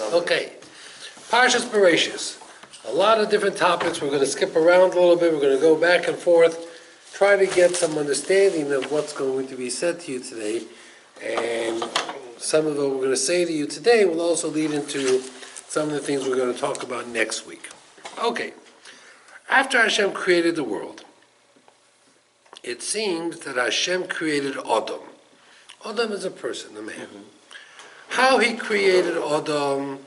Okay, Parshas Bereshit. A lot of different topics. We're going to skip around a little bit. We're going to go back and forth, try to get some understanding of what's going to be said to you today. And some of what we're going to say to you today will also lead into some of the things we're going to talk about next week. Okay, after Hashem created the world, it seems that Hashem created Adam. Adam is a person, a man. Mm-hmm. How he created Adam,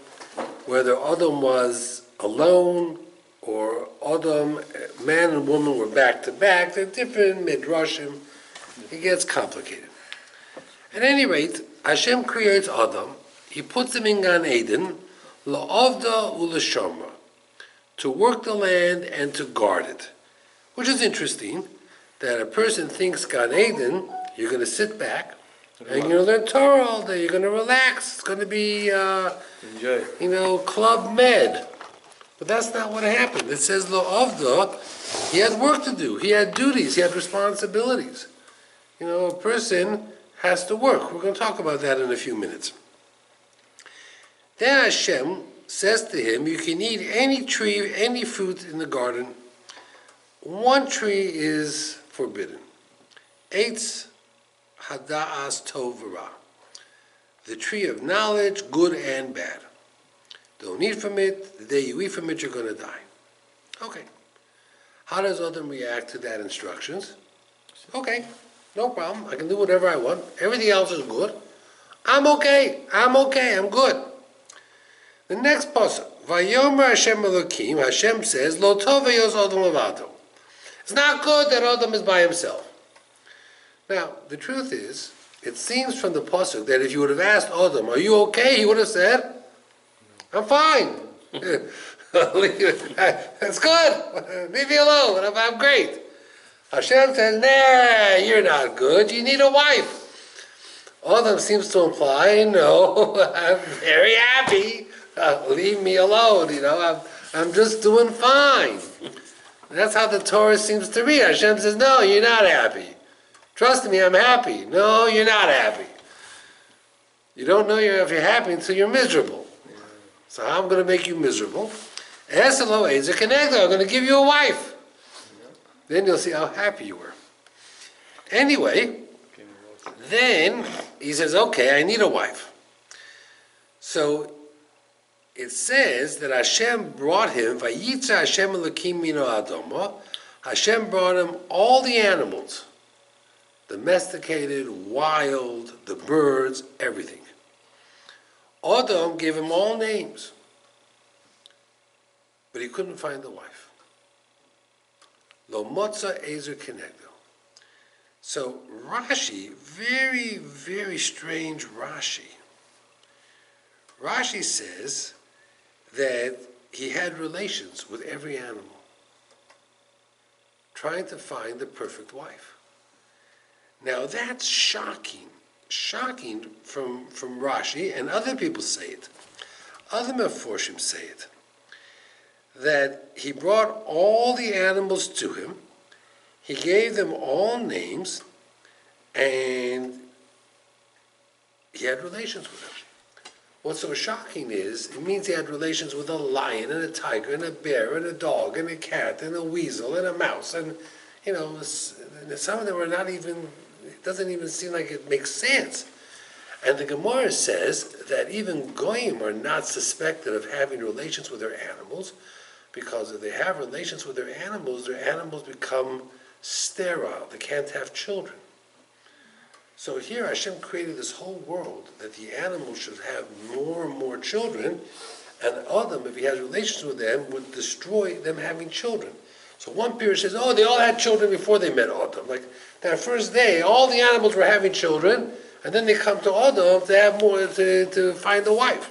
whether Adam was alone or Adam, man and woman were back to back, they're different midrashim. It gets complicated. At any rate, Hashem creates Adam. He puts him in Gan Eden, la'avda u'l'shomra, to work the land and to guard it. Which is interesting, that a person thinks Gan Eden, you're going to sit back, and you're going to learn Torah all day. You're going to relax. It's going to be, enjoy. Club Med. But that's not what happened. It says, Lo Avda, he had work to do. He had duties. He had responsibilities. A person has to work. We're going to talk about that in a few minutes. Then Hashem says to him, you can eat any tree, any fruit in the garden. One tree is forbidden. Eitz Hada'as Tov V'Ra, the tree of knowledge, good and bad. Don't eat from it. The day you eat from it, you're going to die. Okay. How does Adam react to that instructions? Okay, no problem. I can do whatever I want. Everything else is good. I'm okay. I'm good. The next pasuk, Vayomer Hashem Elokim, Hashem says, Lo tov v'yos Adam levado. It's not good that Adam is by himself. Now, the truth is, it seems from the pasuk that if you would have asked Adam, are you okay? He would have said, I'm fine. That's good. Leave me alone. I'm great. Hashem says, nah, you're not good. You need a wife. Adam seems to imply, no, I'm very happy. Leave me alone. I'm just doing fine. That's how the Torah seems to read. Hashem says, no, you're not happy. Trust me, I'm happy. No, you're not happy. You don't know if you're happy until you're miserable. So I'm going to make you miserable. I'm going to give you a wife. Then you'll see how happy you were. Anyway, then he says, okay, I need a wife. So it says that Hashem brought him, Vayitza Hashem Elokim mino Adama, Hashem brought him all the animals, domesticated, wild, the birds, everything. Adam gave him all names, but he couldn't find the wife. Lo motza ezer kenegdo. So Rashi, very, very strange Rashi. Rashi says that he had relations with every animal, trying to find the perfect wife. Now that's shocking from Rashi, and other people say it. Other Meforshim say it. That he brought all the animals to him, he gave them all names, and he had relations with them. What's so shocking is, it means he had relations with a lion, and a tiger, and a bear, and a dog, and a cat, and a weasel, and a mouse, and, some of them are not even, it doesn't even seem like it makes sense. And the Gemara says that even Goyim are not suspected of having relations with their animals, because if they have relations with their animals become sterile. They can't have children. So here Hashem created this whole world that the animals should have more and more children, and Adam, if he has relations with them, would destroy them having children. So one period says, they all had children before they met Adam. Like that first day, all the animals were having children, and then they come to Adam to have more, to find a wife.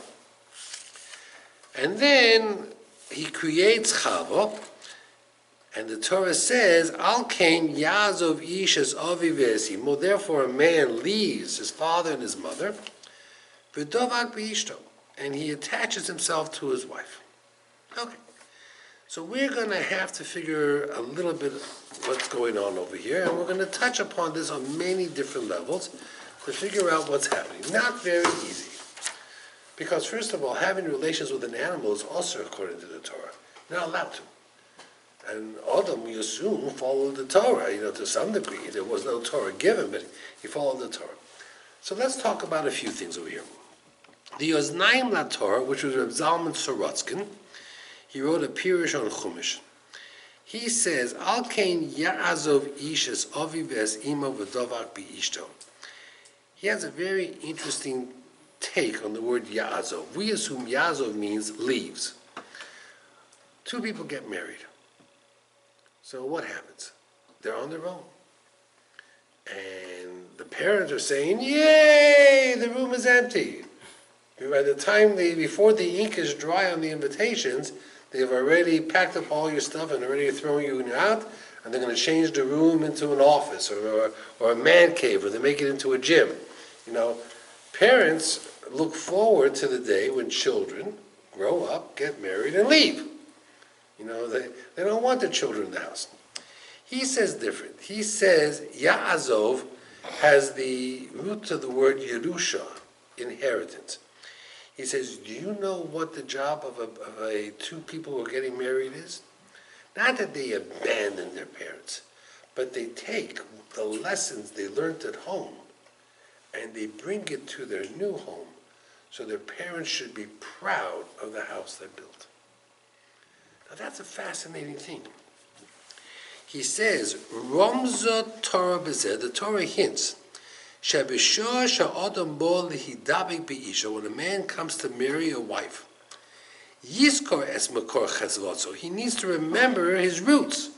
And then he creates Chava, and the Torah says, Al kain yazov ish es avi ve'esimo. Therefore, a man leaves his father and his mother, v'dovak b'ishto, and he attaches himself to his wife. Okay, so we're going to have to figure a little bit what's going on over here, and we're going to touch upon this on many different levels to figure out what's happening. Not very easy. Because first of all, having relations with an animal is also according to the Torah. You're not allowed to. And Adam, we assume, followed the Torah, to some degree. There was no Torah given, but he followed the Torah. So let's talk about a few things over here. The Oznaim LaTorah, which was Reb Zalman Sorotzkin, he wrote a Pirush on Chumash. He says, Al Kain Ya'azov Ish es Aviv es Imo v'dovak bi'ishto. He has a very interesting take on the word Ya'azov. We assume Ya'azov means leaves. Two people get married. So what happens? They're on their own. And the parents are saying, yay, the room is empty. By the time before the ink is dry on the invitations, they've already packed up all your stuff and already thrown you out, and they're going to change the room into an office or a man cave, or they make it into a gym. Parents look forward to the day when children grow up, get married, and leave. They don't want their children in the house. He says different. He says Ya'azov has the root of the word Yerusha, inheritance. He says, do you know what the job of two people who are getting married is? Not that they abandon their parents, but they take the lessons they learned at home and they bring it to their new home, so their parents should be proud of the house they built. Now that's a fascinating thing. He says, Romza Torah Bezeh, the Torah hints, when a man comes to marry a wife, he needs to remember his roots.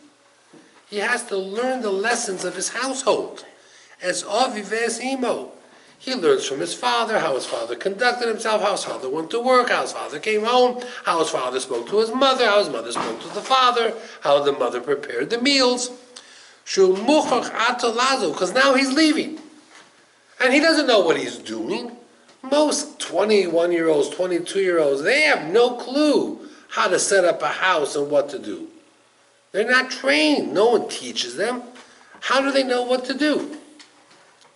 He has to learn the lessons of his household. As Aviv Imo, he learns from his father, how his father conducted himself, how his father went to work, how his father came home, how his father spoke to his mother, how his mother spoke to the father, how the mother prepared the meals. Because now he's leaving. And he doesn't know what he's doing. Most 21-year-olds, 22-year-olds, they have no clue how to set up a house and what to do. They're not trained. No one teaches them. How do they know what to do?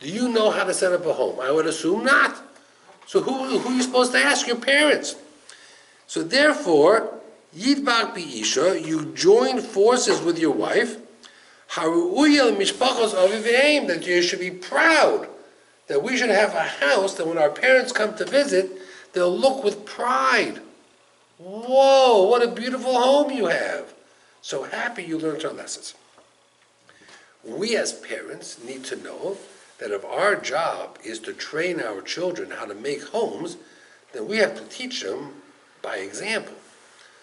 Do you know how to set up a home? I would assume not. So who are you supposed to ask? Your parents. So therefore, Yidbak Bi'isha, you join forces with your wife, that you should be proud that we should have a house that when our parents come to visit, they'll look with pride. Whoa, what a beautiful home you have. So happy you learned our lessons. We as parents need to know that if our job is to train our children how to make homes, then we have to teach them by example.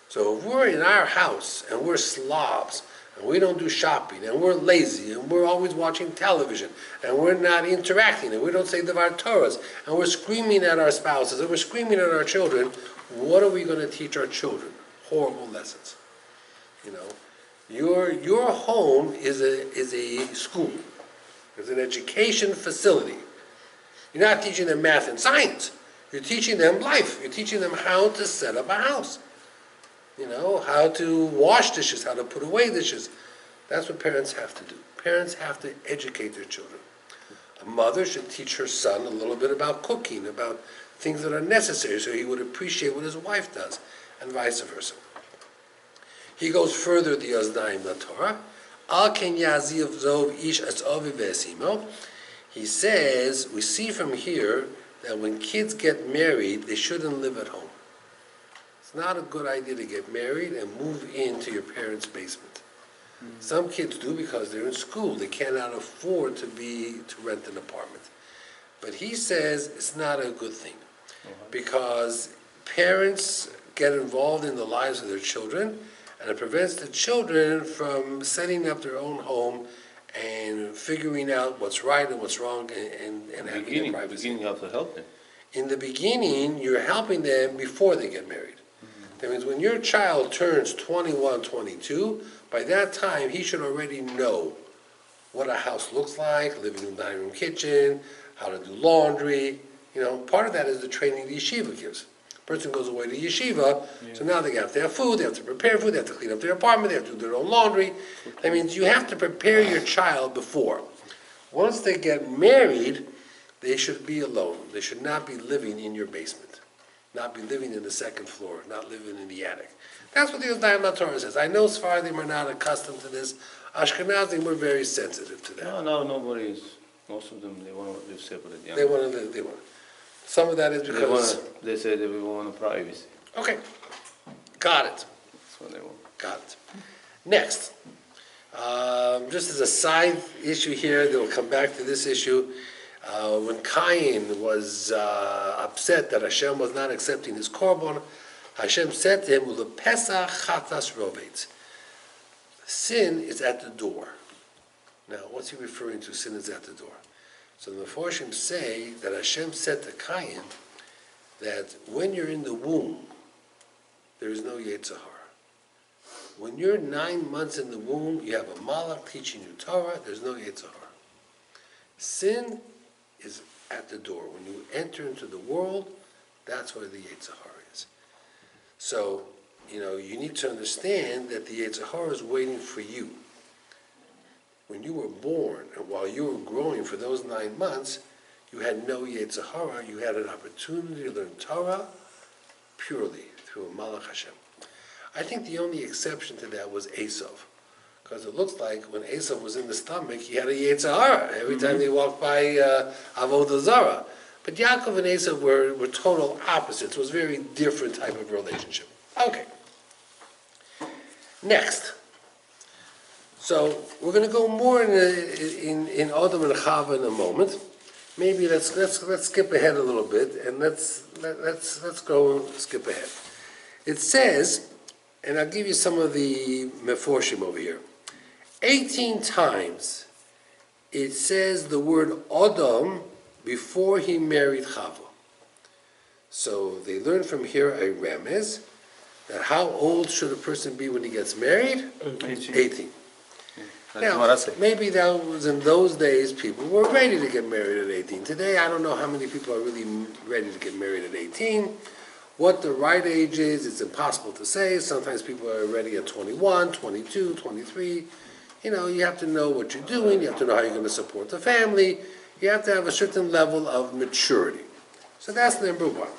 So if we're in our house and we're slobs, and we don't do shopping, and we're lazy, and we're always watching television, and we're not interacting, and we don't say Devar Torahs, and we're screaming at our spouses, and we're screaming at our children, what are we going to teach our children? Horrible lessons. Your home is a school. It's an education facility. You're not teaching them math and science. You're teaching them life. You're teaching them how to set up a house. How to wash dishes, how to put away dishes. That's what parents have to do. Parents have to educate their children. A mother should teach her son a little bit about cooking, about things that are necessary, so he would appreciate what his wife does, and vice versa. He goes further, the Oznaim LaTorah. Al ken yaziv zov ish as aviv esimo. He says, we see from here that when kids get married, they shouldn't live at home. It's not a good idea to get married and move into your parents' basement. Mm-hmm. Some kids do because they're in school. They cannot afford to rent an apartment. But he says it's not a good thing because parents get involved in the lives of their children, and it prevents the children from setting up their own home and figuring out what's right and what's wrong and having their privacy. In the beginning, you have to help them. In the beginning, you're helping them before they get married. That means when your child turns 21, 22, by that time he should already know what a house looks like, living room, dining room, kitchen, how to do laundry. Part of that is the training the yeshiva gives. A person goes away to yeshiva, so now they have to have food, they have to prepare food, they have to clean up their apartment, they have to do their own laundry. That means you have to prepare your child before. Once they get married, they should be alone. They should not be living in your basement. not be living in the second floor, not living in the attic. That's what the Yosnayim Torah says. I know Sephardim are not accustomed to this. Ashkenazim were very sensitive to that. No, nobody is. Most of them, they want to live separate. Yeah. They want to live, Some of that is because... They say they want privacy. Okay, got it. That's what they want. Got it. Next, just as a side issue here, they'll come back to this issue. When Cain was upset that Hashem was not accepting his korban, Hashem said to him, "Ulepesach chatas rovetz." Sin is at the door. Now, what's he referring to? Sin is at the door. So the Meforshim say that Hashem said to Cain that when you're in the womb, there is no Yetzer Hara. When you're 9 months in the womb, you have a malach teaching you Torah, there's no Yetzer Hara. Sin is at the door. When you enter into the world, that's where the Yetzer Hara is. So, you need to understand that the Yetzer Hara is waiting for you. When you were born, and while you were growing for those 9 months, you had no Yetzer Hara. You had an opportunity to learn Torah purely through a Malach Hashem. I think the only exception to that was Esav, because it looks like when Esav was in the stomach, he had a Yetzer Hara every time they walked by Avodah Zarah. But Yaakov and Esav were total opposites. It was a very different type of relationship. Okay. Next. So we're going to go more in Adam and Chava in a moment. Maybe let's skip ahead a little bit and let's go skip ahead. It says, and I'll give you some of the Meforshim over here. 18 times it says the word Adam before he married Chava. So they learn from here a remez that how old should a person be when he gets married? 18. Now, maybe that was in those days, people were ready to get married at 18. Today, I don't know how many people are really ready to get married at 18. What the right age is, it's impossible to say. Sometimes people are ready at 21, 22, 23. You have to know what you're doing. You have to know how you're going to support the family. You have to have a certain level of maturity. So that's number one.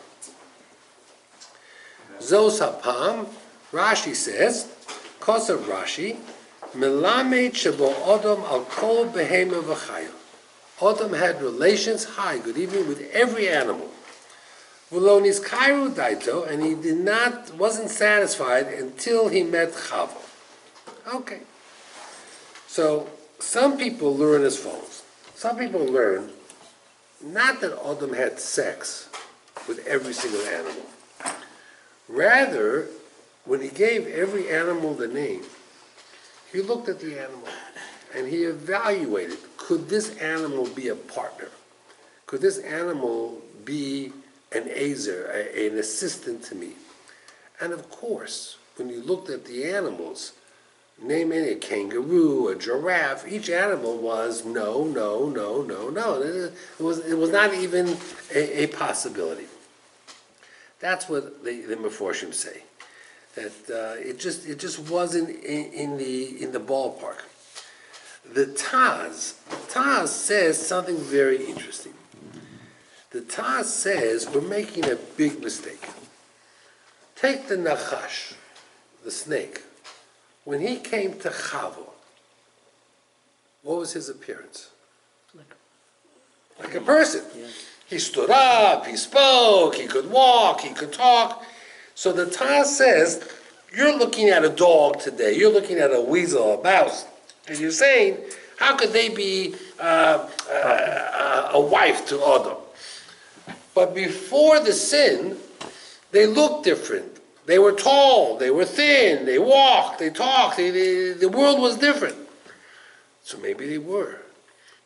Zos Hapam, Rashi says, Kosav Rashi, Melamed shebo Adam al kol behema v'chaya. Adam had relations, good evening, with every animal. V'lo nizkaru daito, and he wasn't satisfied until he met Chava. Okay. So, some people learn as follows. Some people learn, not that Adam had sex with every single animal. Rather, when he gave every animal the name, he looked at the animal and he evaluated, could this animal be a partner? Could this animal be an azer, an assistant to me? And of course, when you looked at the animals, name any, a kangaroo, a giraffe, each animal was no. It was not even a possibility. That's what the Meforshim say. That it just wasn't in the ballpark. The Taz says something very interesting. The Taz says we're making a big mistake. Take the Nachash, the snake. When he came to Chava, what was his appearance? Like a person. Yeah. He stood up, he spoke, he could walk, he could talk. So the Taz says, you're looking at a dog today, you're looking at a weasel, a mouse, and you're saying, how could they be a wife to Adam? But before the sin, they looked different. They were tall, they were thin, they walked, they talked, the world was different. So maybe they were.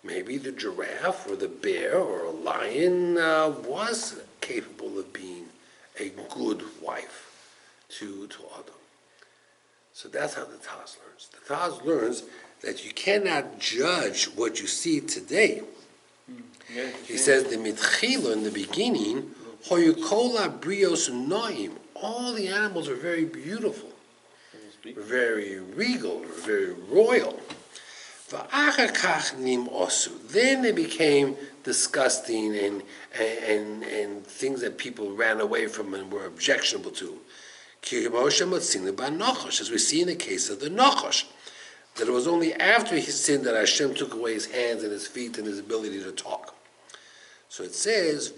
Maybe the giraffe or the bear or a lion was capable of being a good wife to Adam. So that's how the Taz learns. The Taz learns that you cannot judge what you see today. He says the mitchila in the beginning, hoyukola brios noim. All the animals are very beautiful, very regal, very royal. V'achar kach nim osu. Then they became disgusting and things that people ran away from and were objectionable to. As we see in the case of the Nachash, that it was only after he sinned that Hashem took away his hands and his feet and his ability to talk. So it says,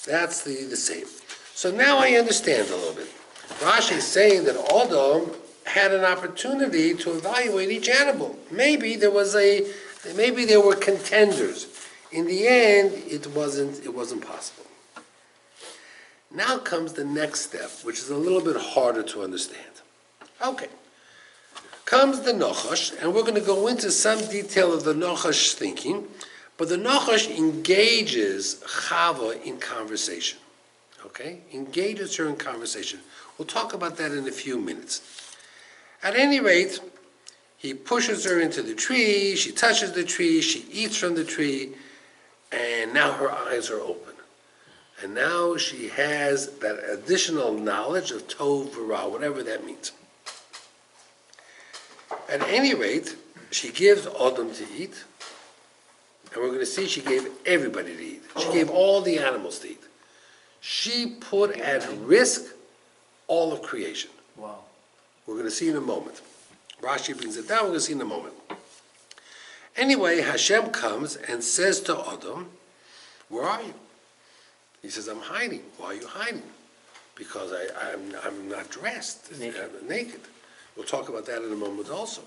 that's the same. So now I understand a little bit. Rashi is saying that Adam had an opportunity to evaluate each animal. Maybe there were contenders. In the end, it wasn't possible. Now comes the next step, which is a little bit harder to understand. Okay. Comes the Nachash, and we're going to go into some detail of the Nachash thinking, but the Nachash engages Chava in conversation. Okay? Engages her in conversation. We'll talk about that in a few minutes. At any rate, he pushes her into the tree, she touches the tree, she eats from the tree, and now her eyes are open. And now she has that additional knowledge of Tov V'Ra, whatever that means. At any rate, she gives Adam to eat, and we're going to see she gave everybody to eat. She gave all the animals to eat. She put at risk all of creation. Wow. We're going to see in a moment. Rashi brings it down, we're going to see in a moment. Anyway, Hashem comes and says to Adam, where are you? He says, I'm hiding. Why are you hiding? Because I'm not dressed. I'm naked. We'll talk about that in a moment also.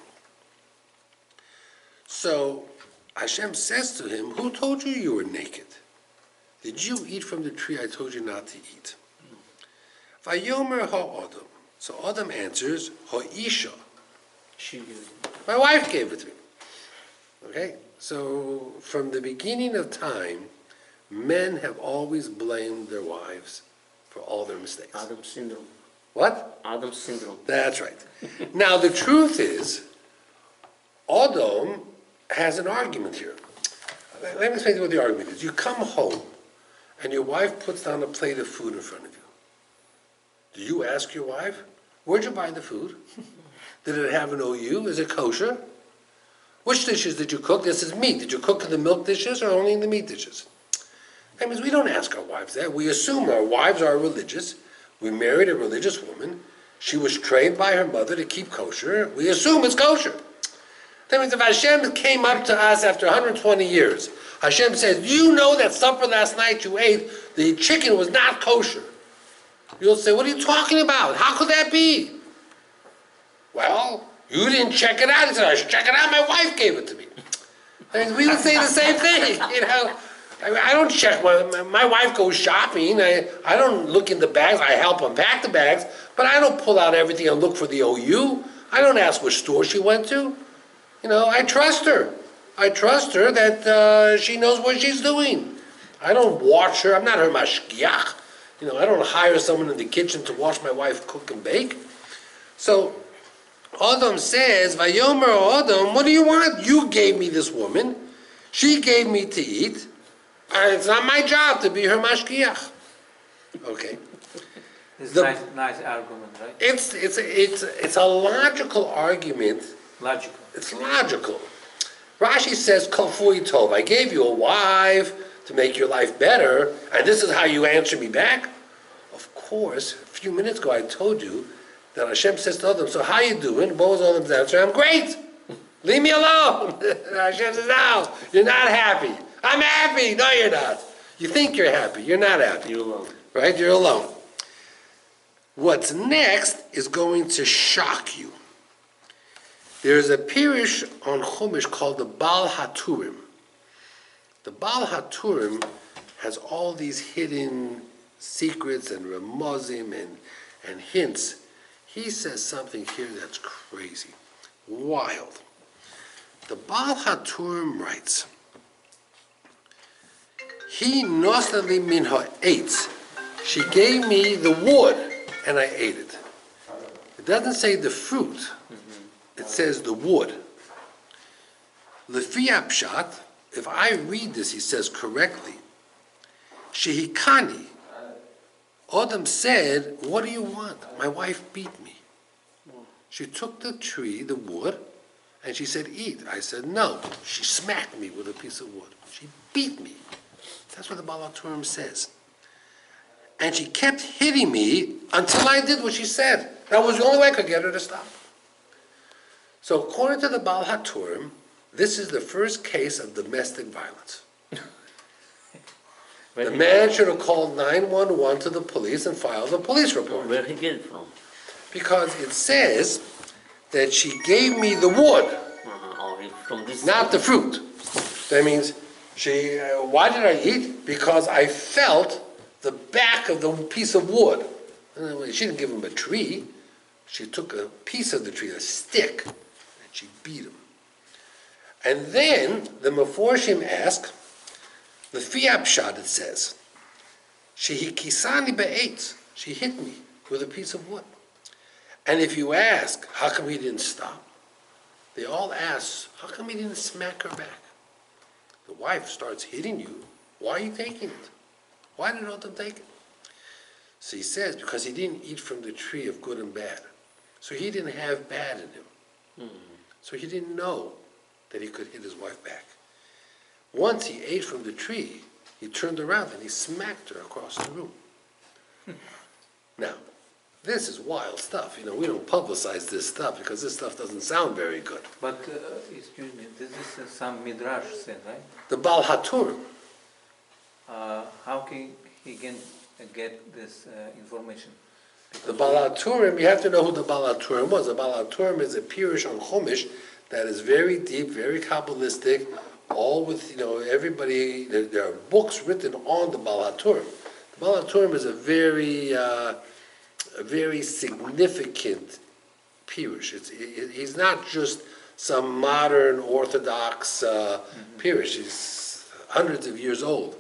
So Hashem says to him, who told you you were naked? Did you eat from the tree I told you not to eat? Vayomer ha'adam. So Adam answers, ha'isha. She gave it. My wife gave it to me. Okay? So from the beginning of time, men have always blamed their wives for all their mistakes. Adam syndrome. What? Adam syndrome. That's right. Now the truth is, Adam has an argument here. Let me explain to you what the argument is. You come home, and your wife puts down a plate of food in front of you. Do you ask your wife, where'd you buy the food? Did it have an OU? Is it kosher? Which dishes did you cook? This is meat. Did you cook the milk dishes or only the meat dishes? That means we don't ask our wives that. We assume our wives are religious. We married a religious woman. She was trained by her mother to keep kosher. We assume it's kosher. That means if Hashem came up to us after 120 years, Hashem says, you know that supper last night you ate, the chicken was not kosher. You'll say, what are you talking about? How could that be? Well, you didn't check it out. He said, I should check it out. My wife gave it to me. I mean, we would say the same thing, you know. I don't check. My wife goes shopping. I don't look in the bags. I help unpack the bags, but I don't pull out everything and look for the OU. I don't ask which store she went to. You know, I trust her. I trust her that she knows what she's doing. I don't watch her. I'm not her mashgiach. You know, I don't hire someone in the kitchen to watch my wife cook and bake. So Adam says, Vayomer Adam, what do you want? You gave me this woman. She gave me to eat. It's not my job to be her mashgiach. Okay. It's a nice argument, right? It's a logical argument. Logical. It's logical. Rashi says, Kafui Tov, I gave you a wife to make your life better, and this is how you answer me back? Of course, a few minutes ago I told you that Hashem says to Adam, so how you doing? What was Adam's answer? I'm great. Leave me alone. Hashem says, no, you're not happy. I'm happy. No, you're not. You think you're happy. You're not happy. You're alone. Right? You're alone. What's next is going to shock you. There's a pirush on Chumash called the Baal HaTurim. The Baal HaTurim has all these hidden secrets and remozim and hints. He says something here that's crazy, wild. The Baal HaTurim writes, He nostali min ha'etz. She gave me the wood, and I ate it. It doesn't say the fruit. It says the wood. Lefi pshat, if I read this, he says correctly, Shehikani. Adam said, what do you want? My wife beat me. She took the tree, the wood, and she said, eat. I said, no. She smacked me with a piece of wood. She beat me. That's what the Baal HaTurim says. And she kept hitting me until I did what she said. That was the only way I could get her to stop. So according to the Baal HaTurim, this is the first case of domestic violence. The man should have called 911 to the police and filed a police report. Where he get it from? Because it says that she gave me the wood, From this. not the fruit. That means why did I eat? Because I felt the back of the piece of wood. She didn't give him a tree. She took a piece of the tree, a stick, and she beat him. And then the Meforshim ask, the Fiab shot, it says, she kisani be'etz. She hit me with a piece of wood. And if you ask, how come he didn't stop? They all ask, how come he didn't smack her back? The wife starts hitting you. Why are you taking it? Why did Adam take it? So he says, because he didn't eat from the tree of good and bad. So he didn't have bad in him. So he didn't know that he could hit his wife back. Once he ate from the tree, he turned around and he smacked her across the room. Now, this is wild stuff. We don't publicize this stuff because this stuff doesn't sound very good. But, excuse me, this is some Midrash said, right? The Baal HaTurim. How can he get this information? The Baal HaTurim, you have to know who the Baal HaTurim was. The Baal HaTurim is a Pirush on Chumash that is very deep, very Kabbalistic, all with, everybody, there are books written on the Baal HaTurim. The Baal HaTurim is a very significant Pirush. He's not just some modern Orthodox Pirush. He's hundreds of years old.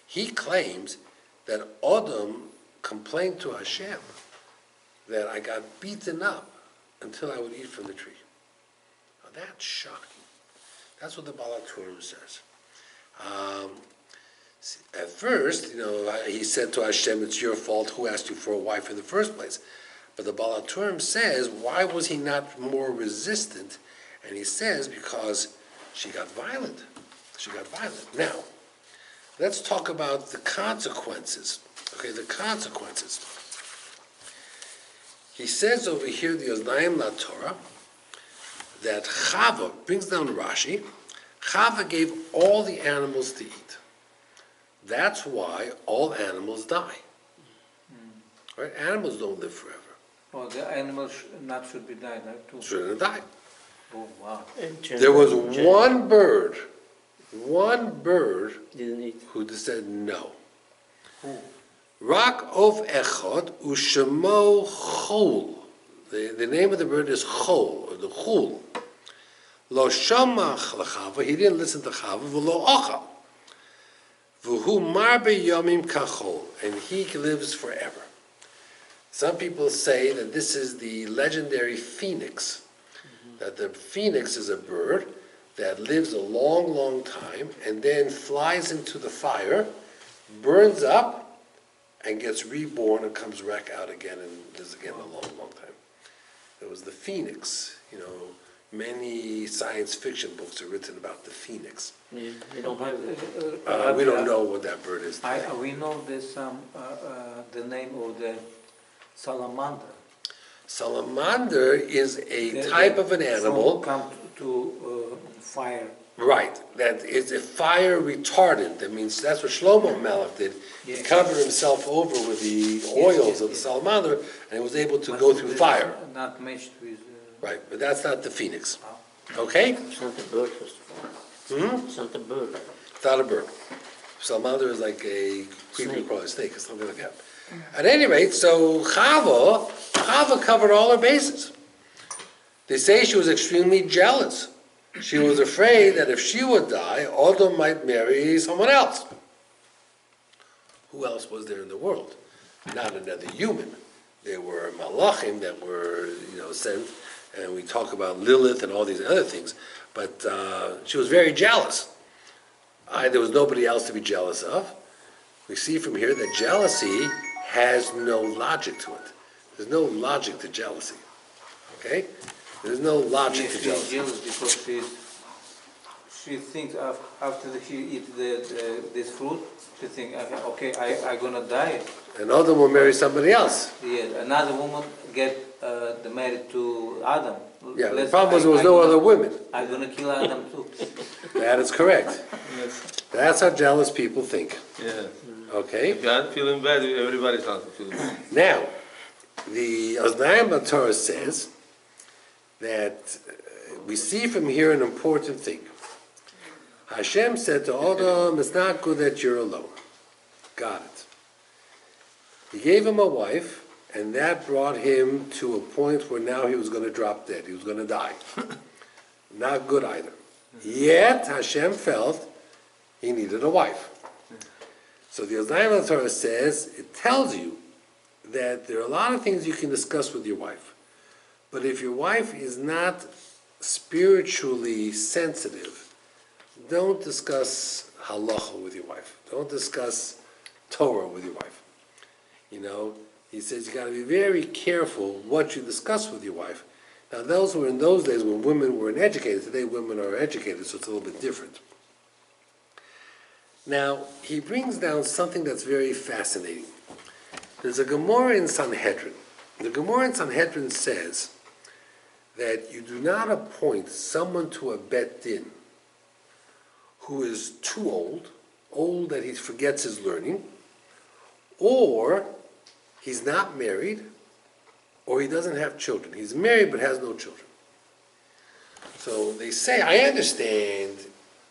He claims that Adam complained to Hashem that I got beaten up until I would eat from the tree. Now that's shocking. That's what the Baal HaTurim says. At first, he said to Hashem, it's your fault, who asked you for a wife in the first place? But the Baal HaTurim says, why was he not more resistant? And he says, because she got violent. She got violent. Now, let's talk about the consequences. Okay, the consequences. He says over here, the Oznaim La Torah, that Chava, brings down Rashi, Chava gave all the animals to eat. That's why all animals die. Right? Animals don't live forever. Oh, the animals should be died, right? Too. Shouldn't die. Oh, wow. There was one bird Didn't eat. who said no. Who? Rak of echad ushemo chol. The name of the bird is chol, or the chul. Lo shamach lechava. He didn't listen to Chava. V'lo ochal. V'hu marbe yomim kachol. And he lives forever. Some people say that this is the legendary phoenix. That the phoenix is a bird that lives a long, long time and then flies into the fire, burns up, and gets reborn and comes back out again and lives again a long, long time. It was the phoenix. Many science fiction books are written about the phoenix. Yeah, they don't have it. We don't know what that bird is today. We know there's the name of the salamander. Salamander is a type of an animal. Come to fire. Right, that is a fire retardant. That means that's what Shlomo Melech did. He Yes. covered himself over with the oils of the salamander, and he was able to go through This fire. is not matched with. Right, but that's not the phoenix. Okay? It's not a bird, first of all. It's not a bird. It's not a bird. Salamander is like a creepy Snake. crawling snake or something like that. At any rate, so Chava covered all her bases. They say she was extremely jealous. She was afraid that if she would die, Adam might marry someone else. Who else was there in the world? Not another human. There were malachim that were, sent, and we talk about Lilith and all these other things. But she was very jealous. There was nobody else to be jealous of. We see from here that jealousy has no logic to it. There's no logic to jealousy. Okay? There's no logic to She's jealousy. jealous because she thinks after she eats this fruit, she thinks, okay, I'm gonna die. Another will marry somebody else. Yeah, another woman get married to Adam. Yeah, the problem was there was no other women. I'm gonna kill Adam too. That is correct. Yes. That's how jealous people think. Yeah. Okay? If you aren't feeling bad, everybody's not feeling bad. Now, the Oznayim Torah says that we see from here an important thing. Hashem said to Adam, it's not good that you're alone. Got it. He gave him a wife, and that brought him to a point where now he was going to drop dead. He was going to die. Not good either. Yet Hashem felt he needed a wife. So the Oznayim Torah says, it tells you that there are a lot of things you can discuss with your wife. But if your wife is not spiritually sensitive, don't discuss halacha with your wife. Don't discuss Torah with your wife. You know, he says you got to be very careful what you discuss with your wife. Now, those were in those days when women weren't educated. Today, women are educated, so it's a little bit different. Now, he brings down something that's very fascinating. There's a Gemara in Sanhedrin. The Gemara in Sanhedrin says that you do not appoint someone to a bet din who is too old that he forgets his learning, or he's not married, or he doesn't have children. He's married but has no children. So they say, I understand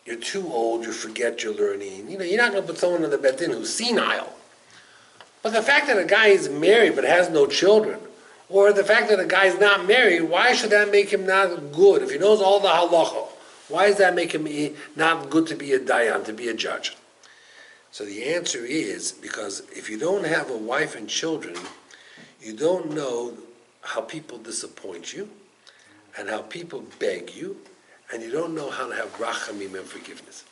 you're too old, you forget your learning. You know, you're not going to put someone in the bet din who's senile. But the fact that a guy is married but has no children, or the fact that a guy is not married, why should that make him not good? If he knows all the halacha, why does that make him not good to be a dayan, to be a judge? So the answer is because if you don't have a wife and children, you don't know how people disappoint you and how people beg you, and you don't know how to have rachamim and forgiveness.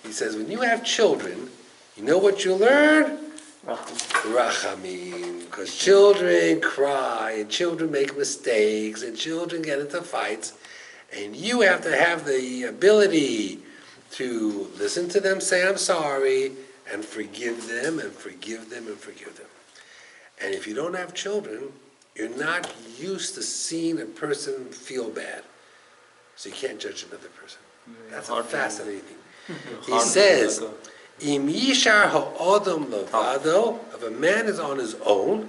He says when you have children, you know what you learn? Rachamim. Because children cry, and children make mistakes, and children get into fights, and you have to have the ability to listen to them say I'm sorry, and forgive them, and forgive them, and forgive them. And if you don't have children, you're not used to seeing a person feel bad. So you can't judge another person. That's a fascinating thing. He says, Im yishar ha'odam levado, if a man is on his own,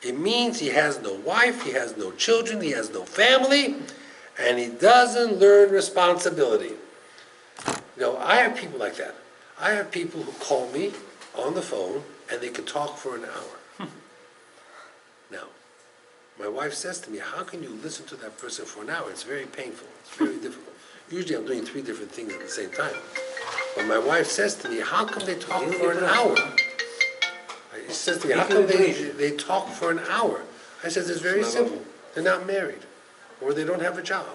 it means he has no wife, he has no children, he has no family, and he doesn't learn responsibility. You know, I have people like that. I have people who call me on the phone, and they can talk for an hour. Now, my wife says to me, how can you listen to that person for an hour? It's very painful. It's very difficult. Usually I'm doing 3 different things at the same time. But my wife says to me, how come they talk for an hour? She says to me, how come they talk for an hour? I said, it's very simple. They're not married, or they don't have a job.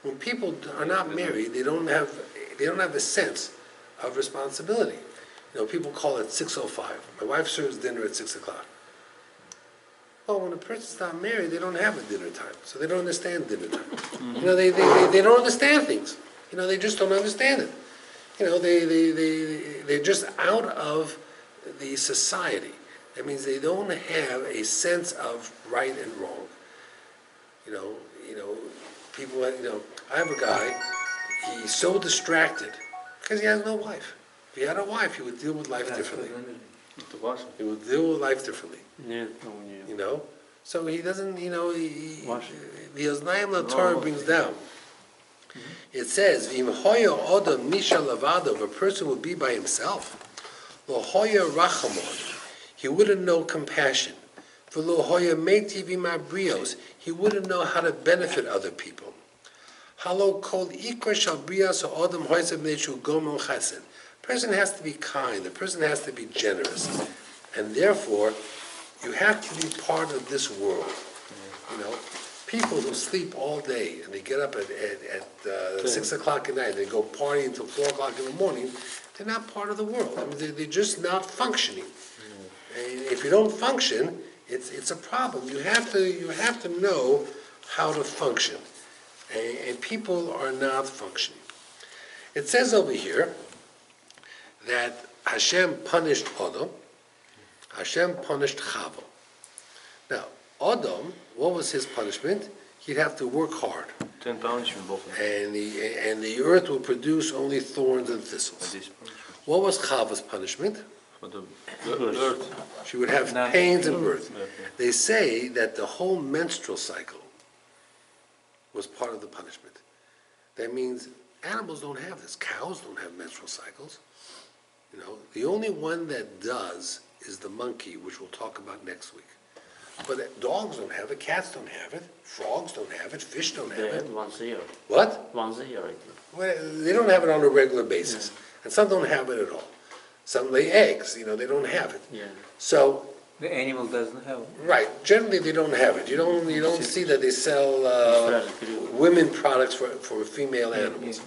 When people are not married, they don't have a sense of responsibility. You know, people call it 6:05. My wife serves dinner at 6 o'clock. Well, when a person's not married, they don't have a dinner time, so they don't understand dinner time. You know, they don't understand things. You know, they just don't understand it. You know, they're just out of the society. That means they don't have a sense of right and wrong. You know, people. You know, I have a guy. He's so distracted because he has no wife. If he had a wife, he would deal with life differently. He would deal with life differently. You know, so he doesn't. You know, the Oznayim Torah brings down. It says, "V'im hoya odam nisha lavado." If a person would be by himself, lo hoya rachamon, he wouldn't know compassion. V'lo hoya meiti v'mabrios, he wouldn't know how to benefit other people. Halo kol ikra shal brias odam hoysav neishu gomel chesed. A person has to be kind. The person has to be generous, and therefore, you have to be part of this world. You know. People who sleep all day and they get up at 6 o'clock at night, they go party until 4 o'clock in the morning, they're not part of the world. I mean, they're just not functioning. And if you don't function, it's a problem. You have to know how to function. And people are not functioning. It says over here that Hashem punished Adam, Hashem punished Chava. Now, Adam, what was his punishment? He'd have to work hard. 10 punishment both of them. And the earth will produce only thorns and thistles. What was Chava's punishment? For the earth. She would have pains in birth. They say that the whole menstrual cycle was part of the punishment. That means animals don't have this. Cows don't have menstrual cycles. You know, the only one that does is the monkey, which we'll talk about next week. But dogs don't have it, cats don't have it, frogs don't have it, fish don't have They it. have once a year. What? Once a year, I think. Well, they don't have it on a regular basis. And some don't have it at all. Some lay eggs, you know, they don't have it. Yeah. So, The animal doesn't have. right, generally they don't have it. You don't see that they sell women products for female animals.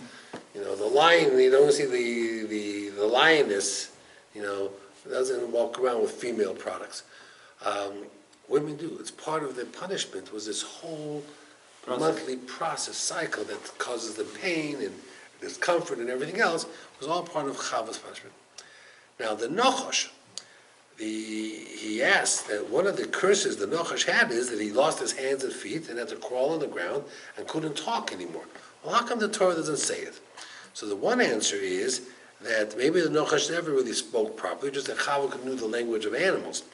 You know, the lion, you don't see the lioness, you know, doesn't walk around with female products. Women do. It's part of the punishment was this whole monthly process cycle that causes the pain and discomfort and everything else was all part of Chava's punishment. Now the Nochash, he asked that one of the curses the Nochash had is that he lost his hands and feet and had to crawl on the ground and couldn't talk anymore. Well, how come the Torah doesn't say it? So the one answer is that maybe the Nochash never really spoke properly, just that Chava knew the language of animals.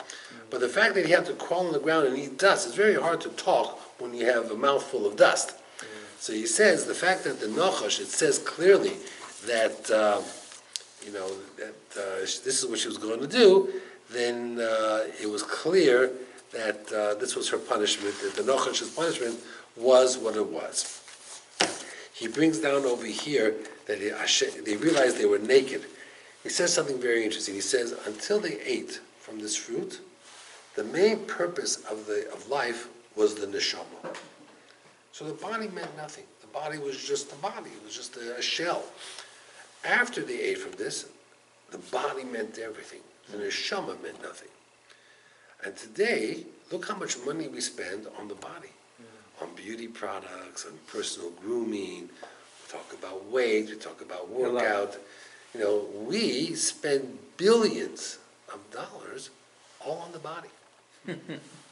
But the fact that he had to crawl on the ground and eat dust, it's very hard to talk when you have a mouthful of dust. So he says the fact that the Nochash, it says clearly that, this is what she was going to do, then it was clear that this was her punishment, that the Nochash's punishment was what it was. He brings down over here that they realized they were naked. He says something very interesting. He says, until they ate from this fruit, the main purpose of life was the neshama. So the body meant nothing. The body was just the body. It was just a shell. After they ate from this, the body meant everything. The neshama meant nothing. And today, look how much money we spend on the body. On beauty products, on personal grooming. We talk about weight, we talk about workout. You know, we spend billions of dollars all on the body.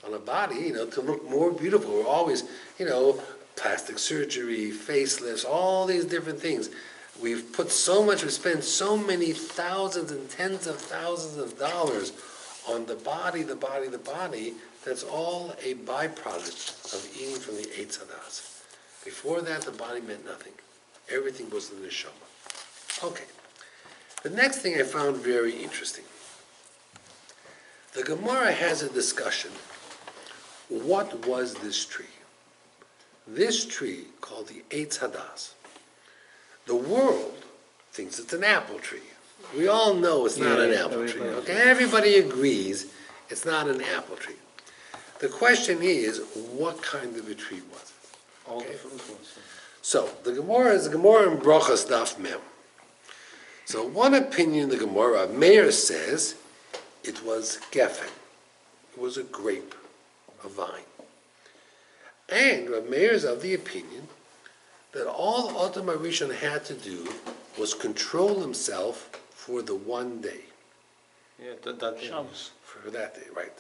On a body, you know, to look more beautiful. We're always, you know, plastic surgery, facelifts, all these different things. We've spent so many thousands and tens of thousands of dollars on the body. That's all a byproduct of eating from the Eitz Hadas. Before that, the body meant nothing. Everything was the neshama. Okay. The next thing I found very interesting. The Gemara has a discussion. What was this tree? This tree, called the Eitz Hadas. The world thinks it's an apple tree. We all know it's not an apple tree. Okay, everybody agrees it's not an apple tree. The question is, what kind of a tree was it? All Okay. the fruit ones. So the Gemara is the Gemara in Brachas Daf Mem. So one opinion, the Gemara, Meir says it was geffen. It was a grape, a vine. And Rav Meir is of the opinion that all Adam HaRishon had to do was control himself for the one day. Yeah, that Shabbos. For that day, right.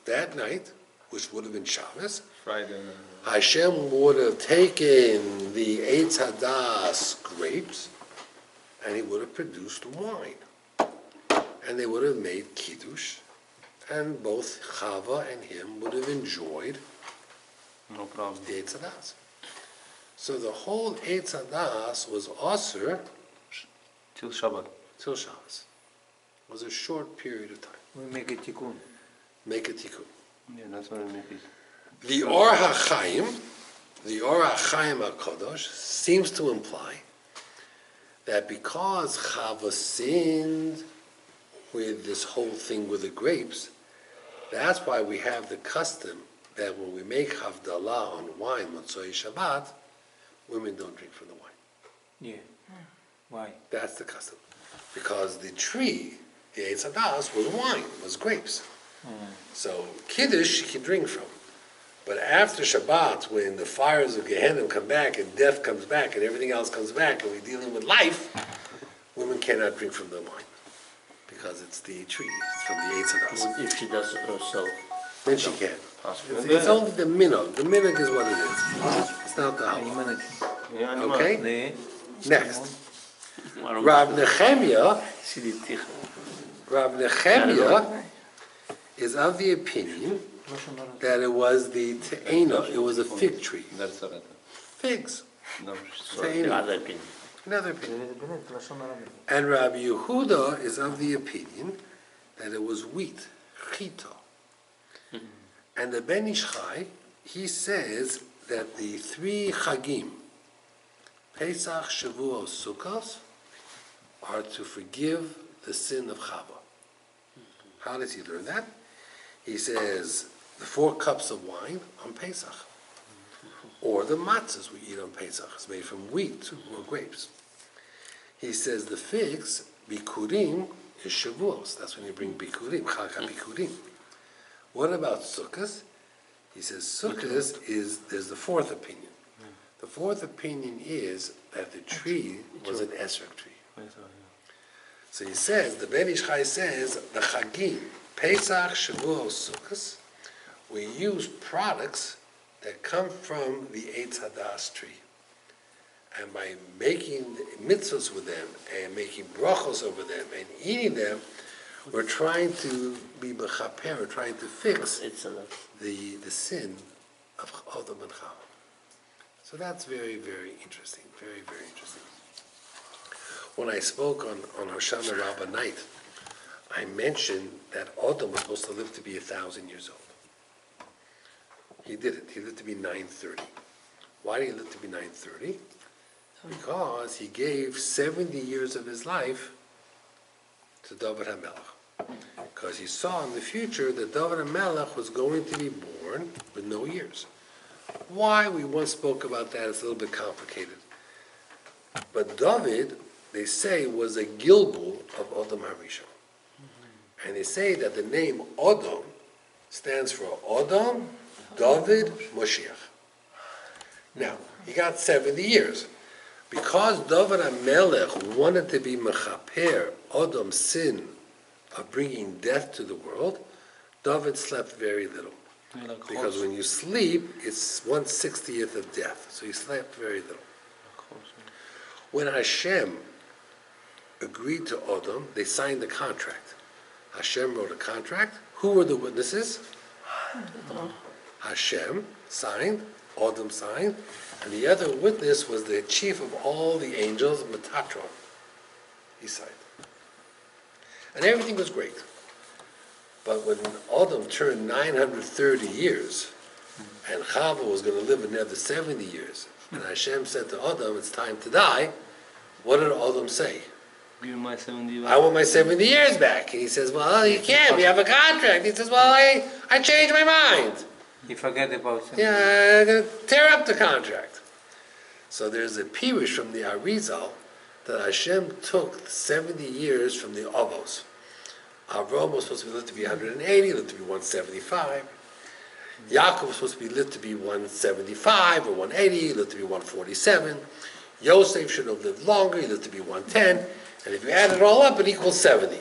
That night, which would have been Shabbos, Friday. Hashem would have taken the Eitz Hadas grapes and he would have produced wine. And they would have made Kiddush, and both Chava and him would have enjoyed No problem. the Eitz Hadas. So the whole Eitz Hadas was Asur Till Shabbat. till Shabbos. It was a short period of time. We make a tikkun. Make a tikkun. Yeah, that's what I make it. The Or HaChaim HaKadosh seems to imply that because Chava sinned with this whole thing with the grapes, that's why we have the custom that when we make Havdalah on wine, Motzoi Shabbat, women don't drink from the wine. Yeah. Why? That's the custom. Because the tree, the Eitz Hadas, was wine, was grapes. So Kiddush she can drink from. But after Shabbat, when the fires of Gehenna come back and death comes back and everything else comes back and we're dealing with life, women cannot drink from the wine because it's the tree, it's from the Eitz Hadas. If she does it herself. Then she can. possible. It's only the minhag. The minhag is what it is. It's not the halach. Yeah, Okay? Next. Waarom? Rav Nehemiah, Zie die tigger. Rav Nehemiah is of the opinion that it was the te'ena, it was a fig tree. That's all right. Figs. No, The Te'ena. other opinion. Another opinion. And Rabbi Yehuda is of the opinion that it was wheat, chita. And the Ben Ish Chai, he says that the three chagim, Pesach, Shavuot, Sukkot, are to forgive the sin of Chava. How does he learn that? He says the 4 cups of wine on Pesach, or the matzahs we eat on Pesach, is made from wheat or grapes. He says the figs, bikurim, is Shavuos. That's when you bring bikurim, Chag HaBikurim. What about Sukkot? He says Sukkot is, there's the 4th opinion. The 4th opinion is that the tree was an esrog tree. So he says, the Ben Ish Chai says, the Chagim, Pesach, Shavuot, Sukkot, we use products that come from the Eitz Hadas tree. And by making mitzvahs with them, and making brachos over them, and eating them, we're trying to be mechaper, we're trying to fix It's a the sin of Adam and Chava. So that's very, very interesting, very, very interesting. When I spoke on Hoshana Rabbah night, I mentioned that Adam was supposed to live to be 1,000 years old. He did it. He lived to be 930. Why did he live to be 930? Because he gave 70 years of his life to David HaMelech. Because he saw in the future that David HaMelech was going to be born with no years. Why? We once spoke about that. It's a little bit complicated. But David, they say, was a Gilgul of Adam HaRishon. And they say that the name Adam stands for Adam, David, Moshiach. Now, he got 70 years. Because David HaMelech wanted to be mechaper Adam's sin of bringing death to the world, David slept very little. Because when you sleep, it's 1/60th of death. So he slept very little. When Hashem agreed to Adam, they signed the contract. Hashem wrote a contract. Who were the witnesses? Hashem signed, Adam signed, and the other witness was the chief of all the angels, Metatron. He signed. And everything was great. But when Adam turned 930 years, and Chava was going to live another 70 years, and Hashem said to Adam, it's time to die, what did Adam say? Give me my 70 I want my 70 years back. And he says, well, you can't, we have a contract. He says, well, I changed my mind. You forget about it. Yeah, I'm going to tear up the contract. So there's a pirush from the Arizal that Hashem took 70 years from the Avos. Avraham was supposed to be lived to be 180, lived to be 175. Yaakov was supposed to be lived to be 175 or 180, lived to be 147. Yosef should have lived longer, he lived to be 110. And if you add it all up, it equals 70.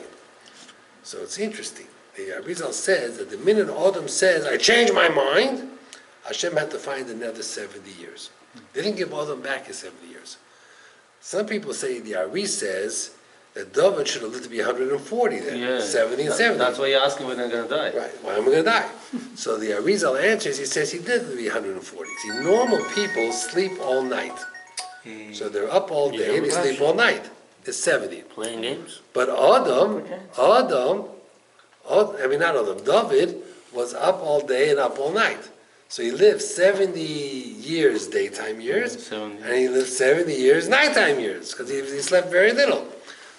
So it's interesting. The Arizal says that the minute Adam says, I changed my mind, Hashem had to find another 70 years. They didn't give Adam back his 70 years. Some people say the Ari says that David should have lived to be 140 then, Yeah. 70 and 70. That's why you ask me when I'm going to die. Right, why am I going to die? So the Arizal answers, he says he did live to be 140. See, normal people sleep all night. So they're up all day and they sleep all night. It's 70. Playing games? But David was up all day and up all night. So he lived 70 years daytime years, 70. and he lived 70 years nighttime years, because he slept very little.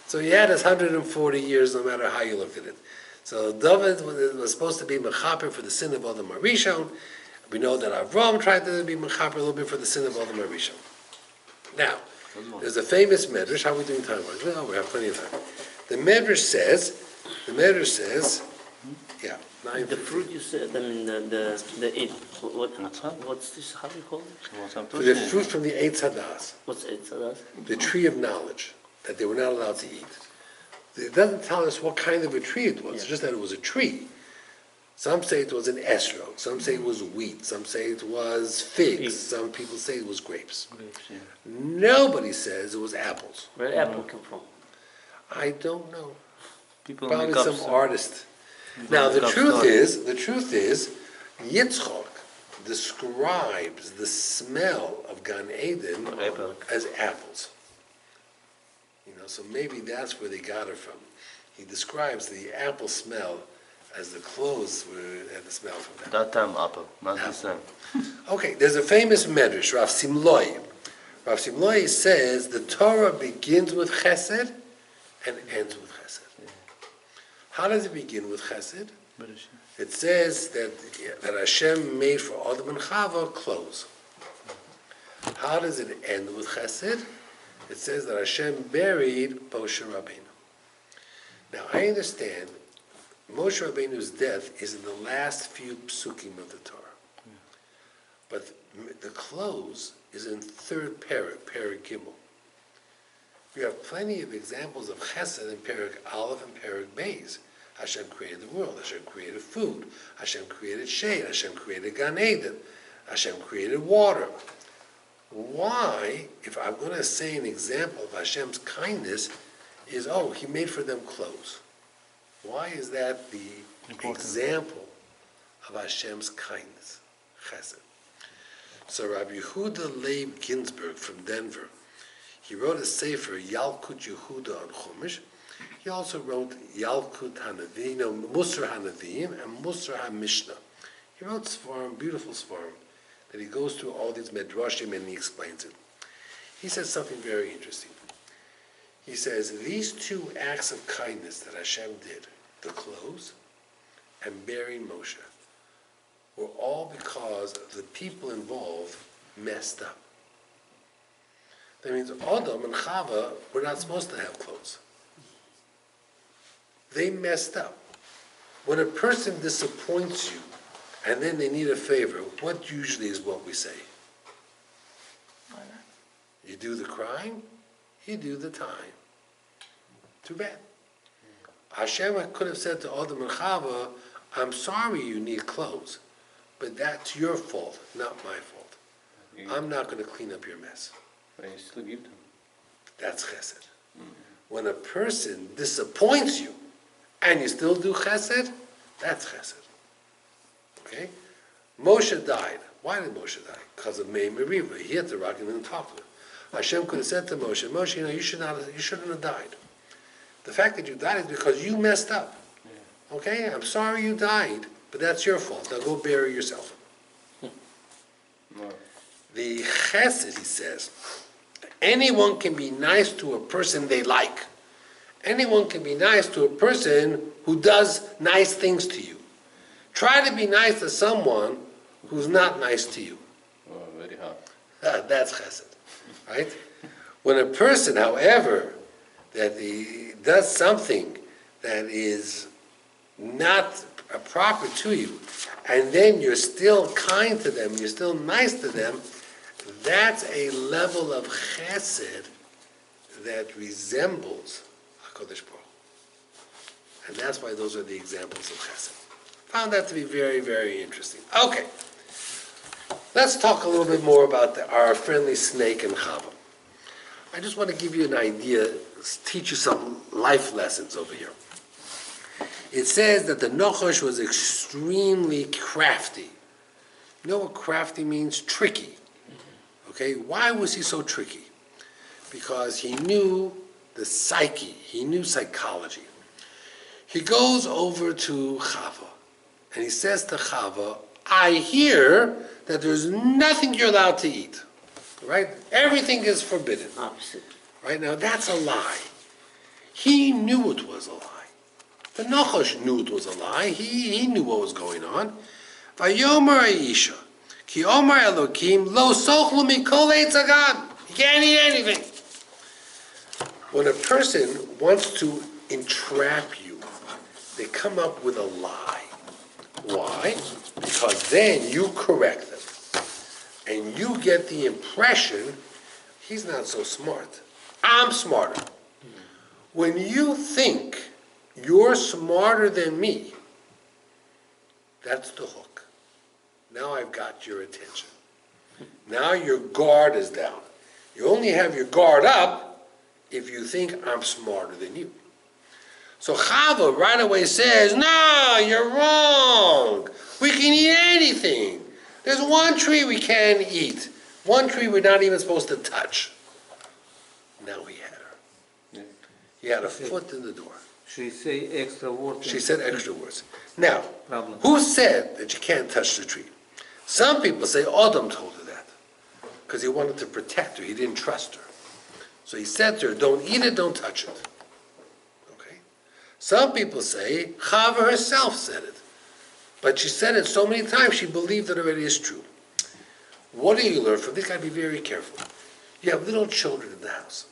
So he had his 140 years no matter how you look at it. So David was supposed to be mechaper for the sin of Adam HaRishon. We know that Avraham tried to be mechaper a little bit for the sin of Adam HaRishon. Now, there's a famous medrash. How are we doing time-wise? Well, we have plenty of time. The medrash says Yeah, The 9:15. fruit you said, I mean, what's this, how do you call it? For the fruit from the Eitz Hadas, What's it? the tree of knowledge, that they were not allowed to eat. It doesn't tell us what kind of a tree it was, Yeah. just that it was a tree. Some say it was an esrog, some say it was wheat, some say it was figs, Figs. some people say it was grapes. Grapes, yeah. Nobody says it was apples. Where apple come from? I don't know. People Probably make up some artist. people Now, make the up truth is, Yitzchok describes the smell of Gan Eden Apple. as apples. So maybe that's where they got it from. He describes the apple smell as the clothes had the smell from that. That time apple, not this Apple. time. Okay, there's a famous medrash, Rav Simloi. Rav Simloi says the Torah begins with chesed and ends with chesed. How does it begin with chesed? It says that Hashem made for Adam and Chava clothes. How does it end with chesed? It says that Hashem buried Moshe Rabbeinu. Now I understand Moshe Rabbeinu's death is in the last few psukim of the Torah. But the clothes is in third parak Gimel. We have plenty of examples of chesed in parak Aleph and parak Beis. Hashem created the world, Hashem created food, Hashem created shade, Hashem created Gan Eden, Hashem created water. Why, if I'm going to say an example of Hashem's kindness, is, He made for them clothes. Why is that the example of Hashem's kindness? Chesed. So Rabbi Yehuda Leib Ginsburg from Denver, he wrote a sefer, Yalkut Yehuda on Chumash. He also wrote Yalkut Hanavim, Musar Hanavim, and Musar HaMishnah. He wrote Svarim, beautiful Svarim, that he goes through all these medrashim and he explains it. He says something very interesting. He says, these two acts of kindness that Hashem did, the clothes and burying Moshe, were all because the people involved messed up. That means Adam and Chava were not supposed to have clothes. They messed up. When a person disappoints you and then they need a favor, what usually is what we say? You do the crime, you do the time. Too bad. Hashem could have said to Adam and Chava, I'm sorry you need clothes, but that's your fault, not my fault. I'm not going to clean up your mess. But you still give them. That's chesed. When a person disappoints you and you still do chesed, that's chesed. Okay? Moshe died. Why did Moshe die? Because of Mei Meriva. He hit the rock and didn't talk to him. Hashem could have said to Moshe, Moshe, you shouldn't have died. The fact that you died is because you messed up. Okay? I'm sorry you died, but that's your fault. Now go bury yourself. No. The chesed, he says, anyone can be nice to a person they like. Anyone can be nice to a person who does nice things to you. Try to be nice to someone who's not nice to you. Oh, very hard. That's chesed, right? When a person, however, that he does something that is not proper to you, and then you're still kind to them, you're still nice to them, that's a level of chesed that resembles HaKadosh Baruch Hu. And that's why those are the examples of chesed. Found that to be very, very interesting. Okay, let's talk a little bit more about our friendly snake and Chava. I just want to give you an idea, teach you some life lessons over here. It says that the Nochosh was extremely crafty. You know what crafty means? Tricky. Okay, why was he so tricky? Because he knew the psyche, he knew psychology. He goes over to Chava, and he says to Chava, I hear that there's nothing you're allowed to eat. Right? Everything is forbidden. Opposite. Right? Now that's a lie. He knew it was a lie. The Nachash knew it was a lie. He knew what was going on. Vayomer Aisha, ki Omar Elokim lo sochlu mikol eitz hagan. You can't eat anything. When a person wants to entrap you, they come up with a lie. Why? Because then you correct them. And you get the impression, he's not so smart. I'm smarter. When you think you're smarter than me, that's the hook. Now I've got your attention. Now your guard is down. You only have your guard up if you think I'm smarter than you. So Chava right away says, no, you're wrong. We can eat anything. There's one tree we can eat. One tree we're not even supposed to touch. Now he had her. Yeah. He had a foot in the door. She say extra word. She said extra words. Now, Problem. who said that you can't touch the tree? Some people say Adam told her that because he wanted to protect her. He didn't trust her. So he said to her, don't eat it, don't touch it. Okay? Some people say Chava herself said it. But she said it so many times, she believed it already is true. What do you learn from this? Got to be very careful. You have little children in the house.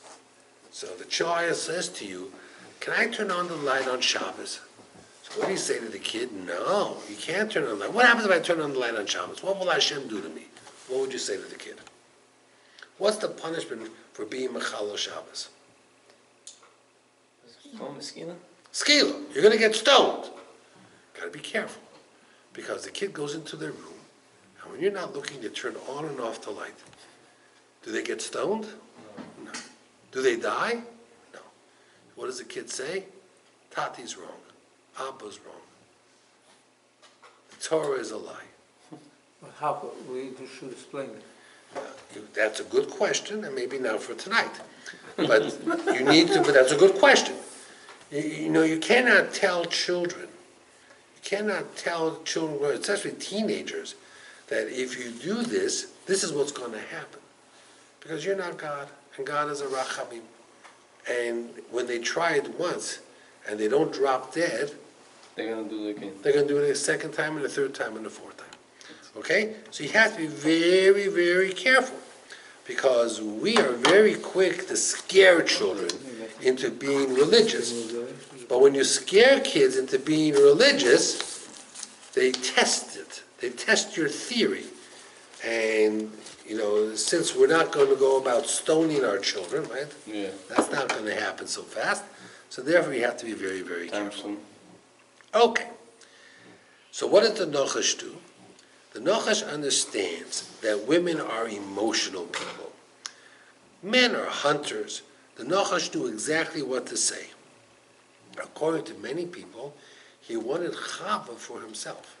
So the child says to you, can I turn on the light on Shabbos? So what do you say to the kid? No, you can't turn on the light. What happens if I turn on the light on Shabbos? What will Hashem do to me? What would you say to the kid? What's the punishment for being Mechalo Shabbos? Skila. You're going to get stoned. Got to be careful. Because the kid goes into their room, and when you're not looking to turn on and off the light, do they get stoned? No. Do they die? No. What does the kid say? Tati's wrong. Abba's wrong. The Torah is a lie. But how we should explain it? That's a good question, and maybe not for tonight. But you need to, but that's a good question. You know, you cannot tell children, especially teenagers, that if you do this, this is what's going to happen. Because you're not God, and God is a Rachamim. And when they try it once, and they don't drop dead, They're going to do it again. they're going to do it a second time, and a third time, and a fourth time. Okay? So you have to be very, very careful. Because we are very quick to scare children into being religious. But when you scare kids into being religious, they test it. They test your theory. And, you know, since we're not going to go about stoning our children, right? Yeah. That's not going to happen so fast. So therefore, you have to be very, very Time careful. soon. Okay. So what does the Nachash do? The Nachash understands that women are emotional people. Men are hunters. The Nachash knew exactly what to say. According to many people, he wanted Chava for himself.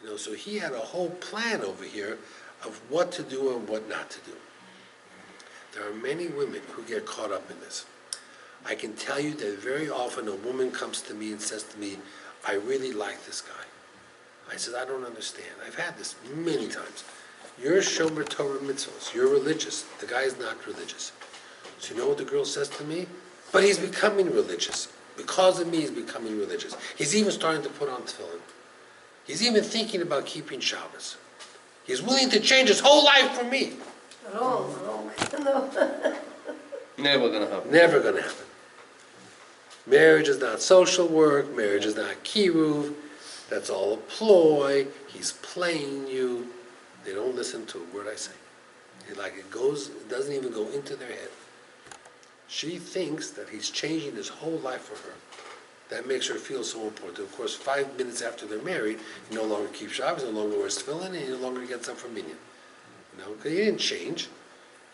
You know, so he had a whole plan over here of what to do and what not to do. There are many women who get caught up in this. I can tell you that very often a woman comes to me and says to me, I really like this guy. I said, I don't understand. I've had this many times. You're Shomer Torah mitzvahs. You're religious. The guy is not religious. So you know what the girl says to me? But he's becoming religious. Because of me, he's becoming religious. He's even starting to put on tefillin. He's even thinking about keeping Shabbos. He's willing to change his whole life for me. No. Never going to happen. Never going to happen. Marriage is not social work. Marriage is not kiruv. That's all a ploy. He's playing you. They don't listen to a word I say. It doesn't even go into their head. She thinks that he's changing his whole life for her. That makes her feel so important. Of course, 5 minutes after they're married, he no longer keeps Shabbos, he no longer wears tefillin, and he no longer gets up from minyan. You know, because he didn't change.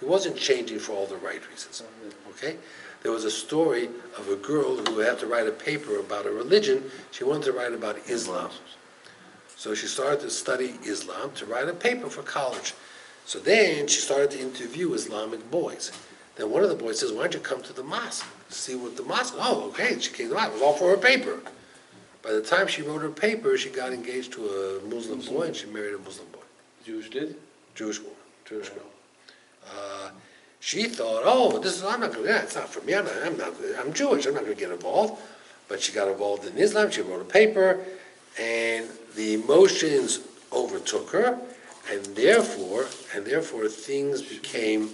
He wasn't changing for all the right reasons. Okay? There was a story of a girl who had to write a paper about a religion. She wanted to write about Islam. So she started to study Islam to write a paper for college. So then she started to interview Islamic boys. Then one of the boys says, why don't you come to the mosque? See what the mosque, oh, okay. She came to the mosque. It was all for her paper. By the time she wrote her paper, she got engaged to a Muslim boy, and she married a Muslim boy. Jewish did? Jewish woman, Jewish girl. She thought, I'm not going to, it's not for me, I'm Jewish, I'm not going to get involved. But she got involved in Islam, she wrote a paper, and the emotions overtook her, and therefore things became,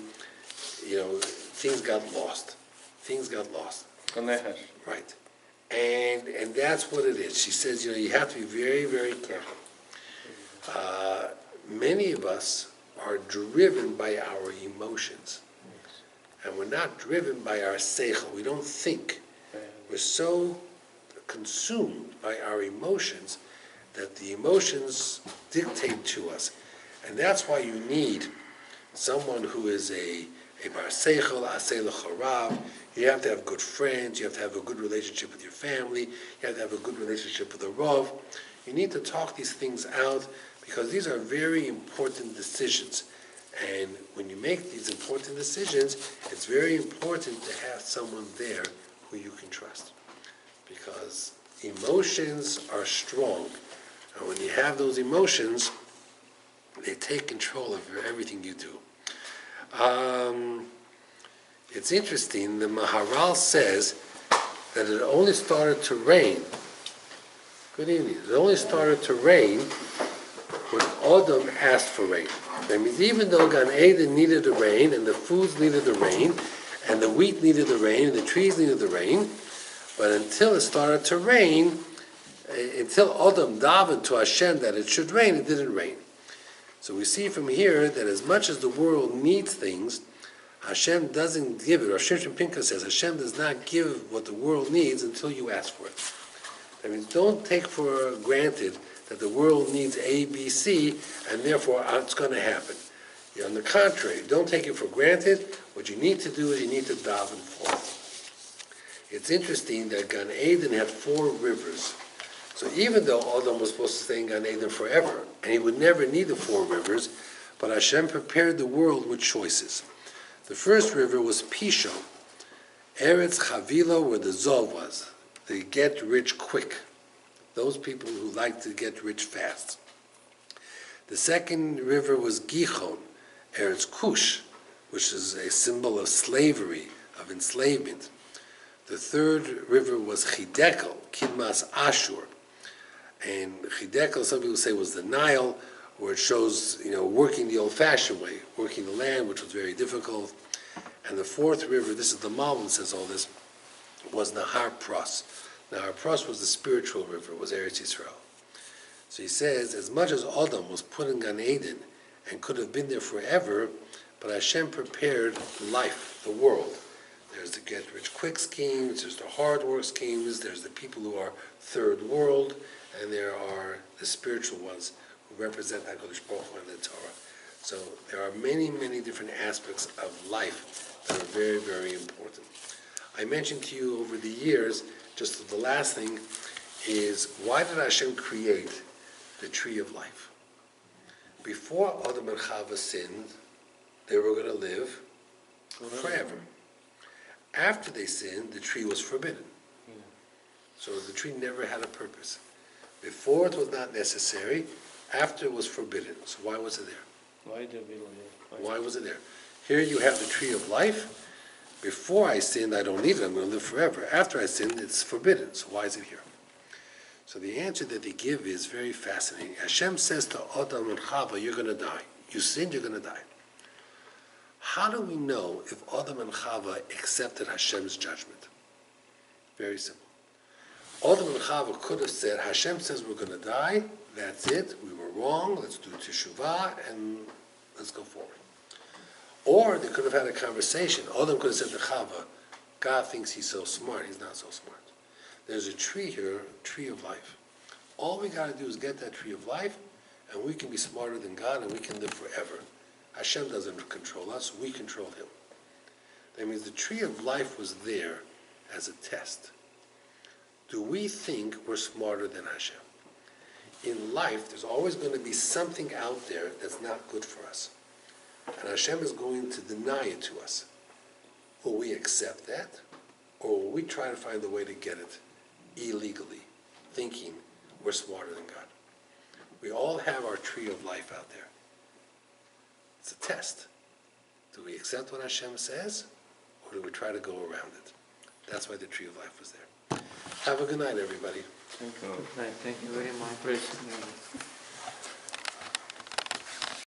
things got lost. Things got lost. Kanehash. Right. And that's what it is. She says, you have to be very, very careful. Many of us are driven by our emotions. And we're not driven by our seichel. We don't think. We're so consumed by our emotions that the emotions dictate to us. And that's why you need someone who is a bar seichel, aseh l'chorav. You have to have good friends. You have to have a good relationship with your family. You have to have a good relationship with the Rav. You need to talk these things out because these are very important decisions. And when you make these important decisions, it's very important to have someone there who you can trust. Because emotions are strong. And when you have those emotions, they take control of everything you do. It's interesting, the Maharal says that it only started to rain. Good evening. It only started to rain when Adam asked for rain. That means even though Gan Eden needed the rain, and the foods needed the rain, and the wheat needed the rain, and the trees needed the rain, but until it started to rain, until Adam davened to Hashem that it should rain, it didn't rain. So we see from here that as much as the world needs things, Hashem doesn't give it. Or Shimshon Pinchas says, Hashem does not give what the world needs until you ask for it. That means don't take for granted that the world needs A, B, C, and therefore it's going to happen. On the contrary, don't take it for granted. What you need to do is you need to daven for it. It's interesting that Gan Eden had 4 rivers. So even though Adam was supposed to stay in Gan Eden forever, and he would never need the 4 rivers, but Hashem prepared the world with choices. The first river was Pisho, Eretz Chavila, where the Zov was. They get rich quick. Those people who like to get rich fast. The second river was Gichon, Eretz Kush, which is a symbol of slavery, of enslavement. The third river was Chidekel, Kidmas Ashur. And Chidekel, some people say, was the Nile, where it shows, working the old-fashioned way, working the land, which was very difficult. And the fourth river, this is the Malvin says all this, was Nahar Pras. Nahar Pras was the spiritual river, was Eretz Yisrael. So he says, as much as Adam was put in Gan Eden and could have been there forever, but Hashem prepared life, the world. There's the get-rich-quick schemes, there's the hard work schemes, there's the people who are third world, and there are the spiritual ones who represent HaKadosh Baruch Hu and the Torah. So there are many, many different aspects of life that are very, very important. I mentioned to you over the years, just the last thing, is why did Hashem create the tree of life? Before Adam and Chava sinned, they were going to live forever. After they sinned, the tree was forbidden. So the tree never had a purpose. Before it was not necessary, after it was forbidden. So why was it there? Why was it there? Here you have the tree of life. Before I sinned, I don't need it. I'm going to live forever. After I sinned, it's forbidden. So why is it here? So the answer that they give is very fascinating. Hashem says to Adam and Chava, you're going to die. You sinned, you're going to die. How do we know if Adam and Chava accepted Hashem's judgment? Very simple. Adam and Chava could have said, Hashem says we're going to die, that's it, we were wrong, let's do teshuvah, and let's go forward. Or they could have had a conversation. Adam could have said to Chava, God thinks he's so smart, he's not so smart. There's a tree here, tree of life. All we got to do is get that tree of life, and we can be smarter than God, and we can live forever. Hashem doesn't control us, we control him. That means the tree of life was there as a test. Do we think we're smarter than Hashem? In life, there's always going to be something out there that's not good for us. And Hashem is going to deny it to us. Will we accept that? Or will we try to find a way to get it illegally, thinking we're smarter than God? We all have our tree of life out there. It's a test. Do we accept what Hashem says, or do we try to go around it? That's why the tree of life was there. Have a good night, everybody. Thank you very much.